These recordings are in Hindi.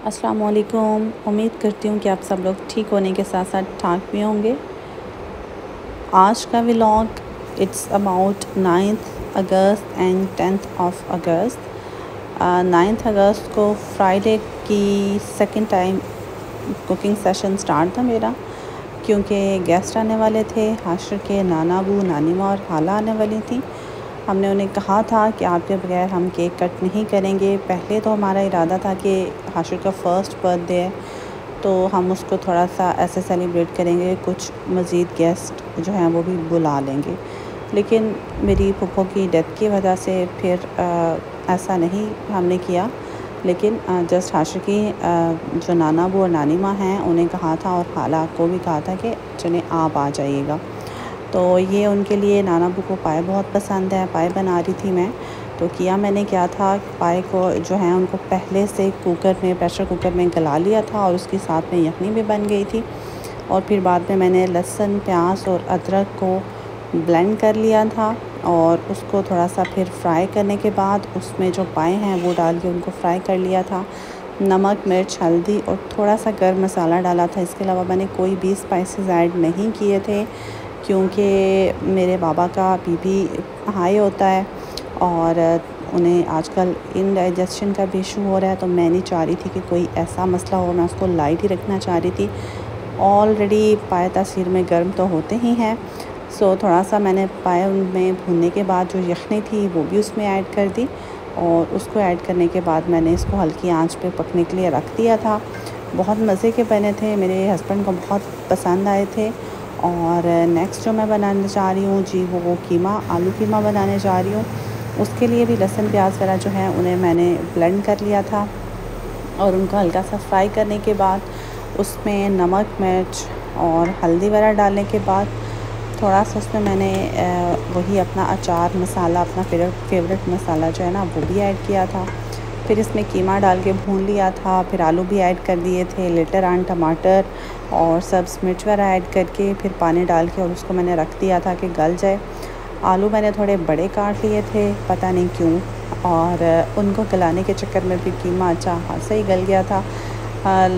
अस्सलाम वालेकुम। उम्मीद करती हूँ कि आप सब लोग ठीक होने के साथ साथ ठाक भी होंगे। आज का vlog it's about 9th August and 10th of August. 9th अगस्त को फ्राइडे की second time cooking session start था मेरा, क्योंकि गेस्ट आने वाले थे। हाशिर के नाना बू, नानी माँ और खाला आने वाली थी। हमने उन्हें कहा था कि आपके बगैर हम केक कट नहीं करेंगे। पहले तो हमारा इरादा था कि हाशिर का फ़र्स्ट बर्थडे है तो हम उसको थोड़ा सा ऐसे सेलिब्रेट करेंगे, कुछ मज़ीद गेस्ट जो हैं वो भी बुला लेंगे। लेकिन मेरी फूफो की डेथ की वजह से फिर ऐसा नहीं हमने किया। लेकिन जस्ट हाशिर की जो नाना बू और नानी माँ हैं उन्हें कहा था और खाला को भी कहा था कि चलें आप आ जाइएगा। तो ये उनके लिए नाना बू को पाए बहुत पसंद है। पाए बना रही थी मैं, तो किया मैंने क्या था, पाए को जो है उनको पहले से कुकर में, प्रेशर कुकर में गला लिया था और उसके साथ में यखनी भी बन गई थी। और फिर बाद में मैंने लहसुन, प्याज और अदरक को ब्लेंड कर लिया था और उसको थोड़ा सा फिर फ्राई करने के बाद उसमें जो पाए हैं वो डाल के उनको फ्राई कर लिया था। नमक, मिर्च, हल्दी और थोड़ा सा गर्म मसाला डाला था। इसके अलावा मैंने कोई भी स्पाइसेस ऐड नहीं किए थे, क्योंकि मेरे बाबा का बीपी हाई होता है और उन्हें आजकल इंडाइजेशन का भी इशू हो रहा है। तो मैं नहीं चाह रही थी कि कोई ऐसा मसला हो, मैं उसको लाइट ही रखना चाह रही थी। ऑलरेडी पाए तासीर में गर्म तो होते ही हैं, सो थोड़ा सा मैंने पाए उनमें भूनने के बाद जो यखनी थी वो भी उसमें ऐड कर दी और उसको ऐड करने के बाद मैंने इसको हल्की आंच पे पकने के लिए रख दिया था। बहुत मज़े के बने थे, मेरे हस्बैंड को बहुत पसंद आए थे। और नेक्स्ट जो मैं बनाने जा रही हूँ जी वो कीमा, आलू कीमा बनाने जा रही हूँ। उसके लिए भी लहसुन, प्याज वगैरह जो है उन्हें मैंने ब्लेंड कर लिया था और उनको हल्का सा फ्राई करने के बाद उसमें नमक, मिर्च और हल्दी वगैरह डालने के बाद थोड़ा सा उसमें मैंने वही अपना अचार मसाला, अपना फेवरेट मसाला जो है ना वो भी ऐड किया था। फिर इसमें कीमा डाल के भून लिया था, फिर आलू भी ऐड कर दिए थे, लेटर ऑन टमाटर और सब्ज़ मिर्च वगैरह ऐड करके फिर पानी डाल के और उसको मैंने रख दिया था कि गल जाए। आलू मैंने थोड़े बड़े काट लिए थे, पता नहीं क्यों, और उनको गलाने के चक्कर में फिर कीमा अच्छा खासा ही गल गया था।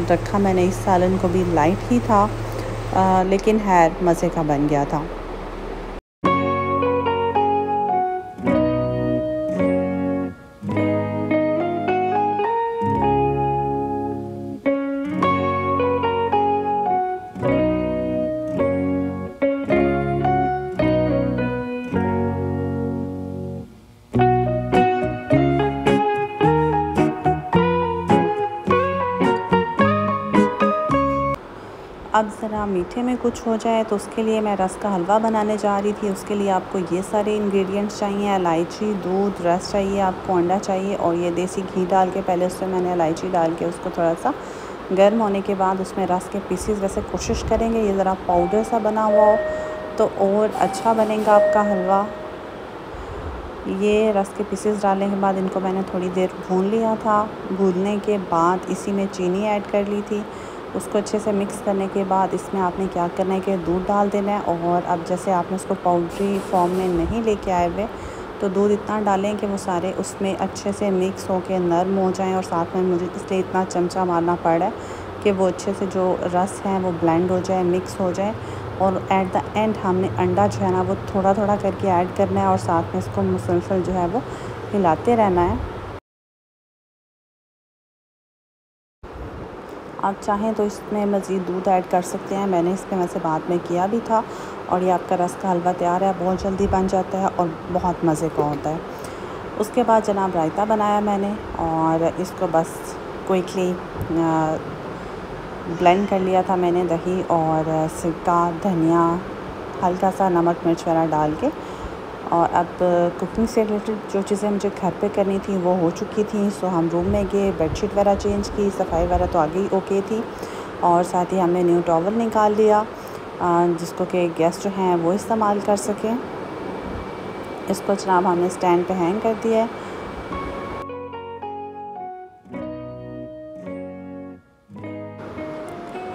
रखा मैंने इस सालन को भी लाइट ही था, लेकिन खैर मज़े का बन गया था। अब ज़रा मीठे में कुछ हो जाए तो उसके लिए मैं रस का हलवा बनाने जा रही थी। उसके लिए आपको ये सारे इंग्रेडिएंट्स चाहिए, इलायची, दूध, रस चाहिए, आपको अंडा चाहिए और ये देसी घी डाल के पहले उसमें मैंने इलायची डाल के उसको थोड़ा सा गर्म होने के बाद उसमें रस के पीसेस, वैसे कोशिश करेंगे ये ज़रा पाउडर सा बना हुआ हो तो और अच्छा बनेगा आपका हलवा। ये रस के पीसेस डालने के बाद इनको मैंने थोड़ी देर भून लिया था। भूनने के बाद इसी में चीनी ऐड कर ली थी। उसको अच्छे से मिक्स करने के बाद इसमें आपने क्या करना है कि दूध डाल देना है। और अब जैसे आपने उसको पाउडरी फॉर्म में नहीं लेके आए हुए तो दूध इतना डालें कि वो सारे उसमें अच्छे से मिक्स हो के नरम हो जाएं। और साथ में मुझे इसलिए इतना चमचा मारना पड़ा है कि वो अच्छे से जो रस हैं वो ब्लेंड हो जाए, मिक्स हो जाए। और एट द एंड हमने अंडा जो है ना वो थोड़ा थोड़ा करके ऐड करना है और साथ में इसको मुसलसल जो है वो हिलाते रहना है। आप चाहें तो इसमें मज़ीद दूध ऐड कर सकते हैं, मैंने इसमें वैसे बाद में किया भी था। और ये आपका रस का हलवा तैयार है, बहुत जल्दी बन जाता है और बहुत मज़े का होता है। उसके बाद जनाब रायता बनाया मैंने और इसको बस क्विकली ब्लेंड कर लिया था मैंने, दही और सिरका, धनिया, हल्का सा नमक, मिर्च वगैरह डाल के। और अब कुकिंग से रिलेटेड जो चीज़ें मुझे घर पे करनी थी वो हो चुकी थी। सो हम रूम में गए, बेडशीट वगैरह चेंज की, सफाई वगैरह तो आगे ही ओके थी। और साथ ही हमने न्यू टॉवल निकाल लिया जिसको कि गेस्ट जो हैं वो इस्तेमाल कर सकें। इसको जनाब हमने स्टैंड पे हैंग कर दिया है।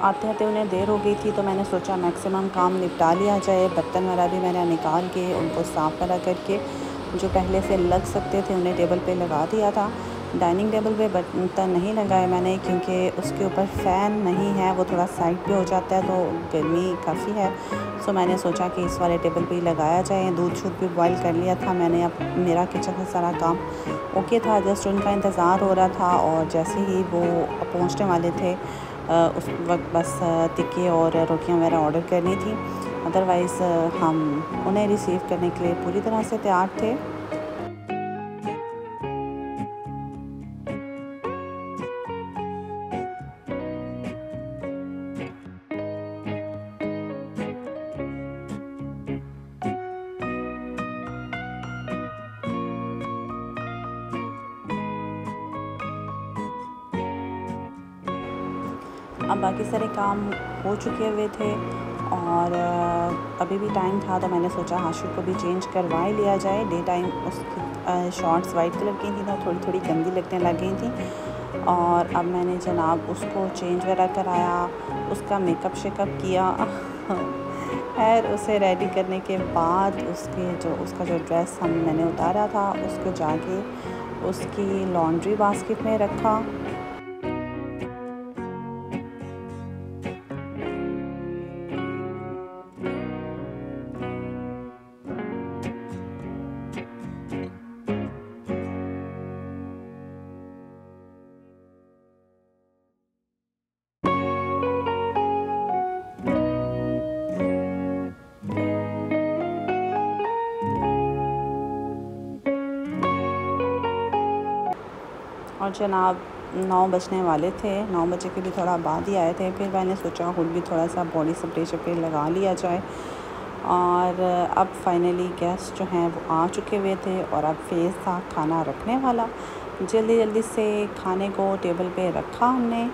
आते आते उन्हें देर हो गई थी तो मैंने सोचा मैक्सिमम काम निपटा लिया जाए। बर्तन वगैरह भी मैंने निकाल के उनको साफ़ वगैरह करके जो पहले से लग सकते थे उन्हें टेबल पे लगा दिया था। डाइनिंग टेबल पे बर्तन नहीं लगाए मैंने, क्योंकि उसके ऊपर फ़ैन नहीं है, वो थोड़ा साइड पे हो जाता है तो गर्मी काफ़ी है। सो मैंने सोचा कि इस वाले टेबल पे ही लगाया जाए। दूध शूध भी बॉयल कर लिया था मैंने। अब मेरा किचन का सारा काम ओके था, जस्ट उनका इंतज़ार हो रहा था। और जैसे ही वो पहुँचने वाले थे उस वक्त बस टिक्के और रोटियाँ वगैरह ऑर्डर करनी थी। अदरवाइज़ हम उन्हें रिसीव करने के लिए पूरी तरह से तैयार थे। अब बाकी सारे काम हो चुके हुए थे और अभी भी टाइम था, तो मैंने सोचा हाशिर को भी चेंज करवा ही लिया जाए। डे टाइम उसकी शॉर्ट्स वाइट कलर की थी तो थोड़ी थोड़ी गंदी लगने लग गई थी। और अब मैंने जनाब उसको चेंज वगैरह कराया, उसका मेकअप शेकअप किया। खैर उसे रेडी करने के बाद उसका जो ड्रेस मैंने उतारा था उसको जाके उसकी लॉन्ड्री बास्केट में रखा। और जनाब 9 बजने वाले थे, 9 बजे के भी थोड़ा बाद ही आए थे। फिर मैंने सोचा खुद भी थोड़ा सा बॉडी स्प्रे शप्रे लगा लिया जाए। और अब फाइनली गेस्ट जो हैं वो आ चुके हुए थे और अब फेज़ था खाना रखने वाला। जल्दी जल्दी से खाने को टेबल पे रखा हमने।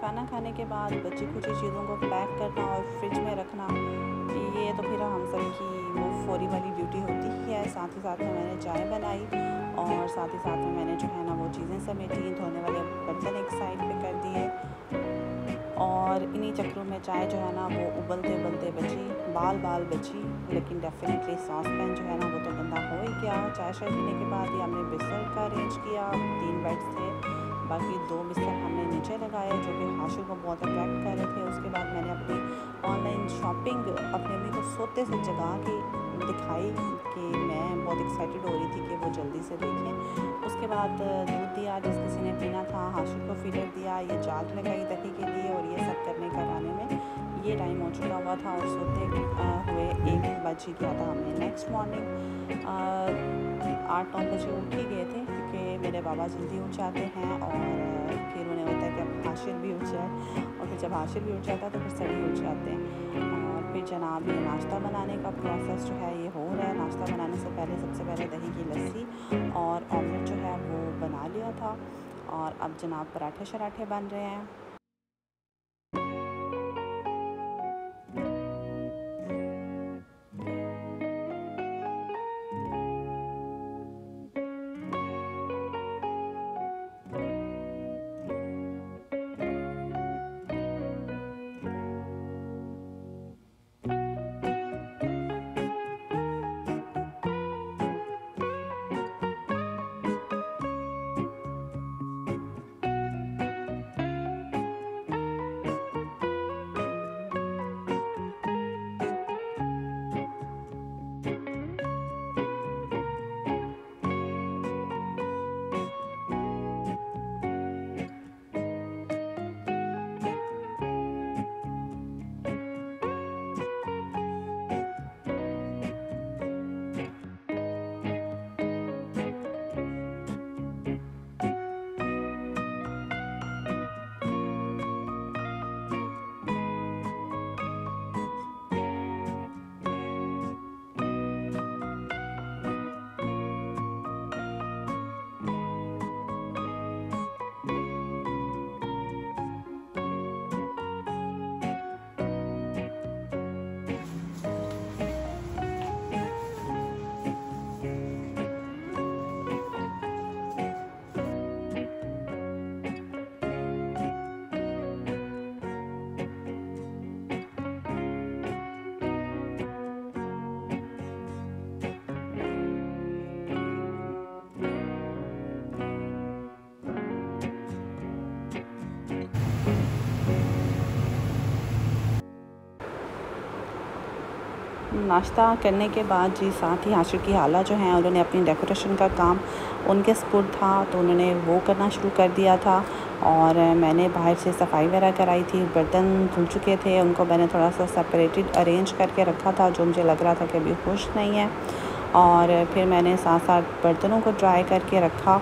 खाना खाने के बाद बची कुछ चीज़ों को पैक करना और फ्रिज में रखना, ये तो फिर हम सब की वो फौरी वाली ड्यूटी होती ही है। साथ ही साथ में मैंने चाय बनाई और साथ ही साथ में मैंने जो है ना वो चीज़ें समेटी, धोने वाले बर्तन एक साइड पे कर दिए। और इन्हीं चक्रों में चाय जो है ना वो उबलते उबलते बची। लेकिन डेफिनेटली सॉस पैन जो है ना वो तो गंदा हो ही गया। चाय शाय पीने के बाद ही हमने बिस्तर का अरेंज किया। 3 बेड्स थे, बाकी 2 बिस्तर हमने नीचे लगाए जो कि हाशिर को बहुत अट्रैक्ट कर रहे थे। उसके बाद मैंने अपनी ऑनलाइन शॉपिंग अपने अम्मी को सोते से जगा के दिखाई कि मैं बहुत एक्साइटेड हो रही थी कि वो जल्दी से देखें। उसके बाद दूध दिया जिस किसी ने पीना था, हाशिर को फीडर दिया, ये जाग लगाई दही के लिए और ये सब करने कराने में ये टाइम हो चुका हुआ था और सोते हुए 1 बज ही गया था। हमने नेक्स्ट मॉर्निंग 8-9 बजे उठ ही गए थे, क्योंकि मेरे बाबा जल्दी उठ जाते हैं और फिर उन्हें होता है कि अब हाशिर भी उठ जाए, और फिर जब हाशिर भी उठ जाता है तो फिर सभी उठ जाते हैं। और फिर जनाब ये नाश्ता बनाने का प्रोसेस जो है ये हो रहा है। नाश्ता बनाने से पहले सबसे पहले दही की लस्सी और ऑमलेट जो है वो बना लिया था और अब जनाब पराठे शराठे बन रहे हैं। नाश्ता करने के बाद जी साथ ही हाशिर की हाला जो हैं उन्होंने अपनी डेकोरेशन का काम उनके स्पुर्द था, तो उन्होंने वो करना शुरू कर दिया था। और मैंने बाहर से सफाई वगैरह कराई थी, बर्तन धुल चुके थे, उनको मैंने थोड़ा सा सेपरेटेड अरेंज करके रखा था, जो मुझे लग रहा था कि अभी खुश नहीं है। और फिर मैंने साथ साथ बर्तनों को ड्राई करके रखा।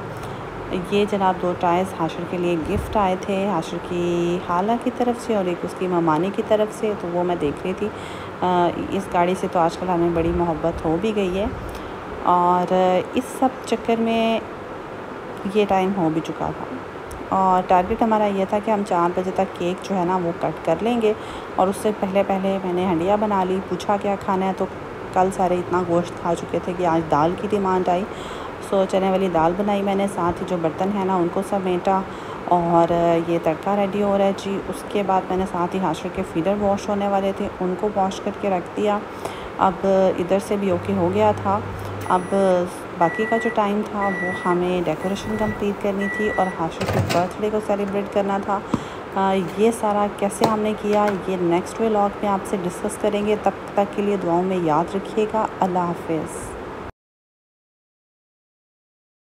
ये जनाब 2 टायर्स हाशिर के लिए गिफ्ट आए थे, हाशिर की खाला की तरफ से और एक उसकी ममानी की तरफ से, तो वो मैं देख रही थी। इस गाड़ी से तो आजकल हमें बड़ी मोहब्बत हो भी गई है। और इस सब चक्कर में ये टाइम हो भी चुका था और टारगेट हमारा ये था कि हम 4 बजे तक केक जो है ना वो कट कर लेंगे। और उससे पहले मैंने हंडिया बना ली, पूछा क्या खाना है, तो कल सारे इतना गोश्त खा चुके थे कि आज दाल की डिमांड आई। सो चने वाली दाल बनाई मैंने, साथ ही जो बर्तन है ना उनको समेटा और ये तड़का रेडी हो रहा है जी। उसके बाद मैंने साथ ही हाशिर के फीडर वॉश होने वाले थे, उनको वॉश करके रख दिया। अब इधर से भी ओके हो गया था। अब बाकी का जो टाइम था वो हमें डेकोरेशन कंप्लीट करनी थी और हाशिर के बर्थडे को सेलिब्रेट करना था। ये सारा कैसे हमने किया ये नेक्स्ट व्लॉग में आपसे डिस्कस करेंगे। तब तक के लिए दुआओं में याद रखिएगा। अल्लाह हाफ़िज़।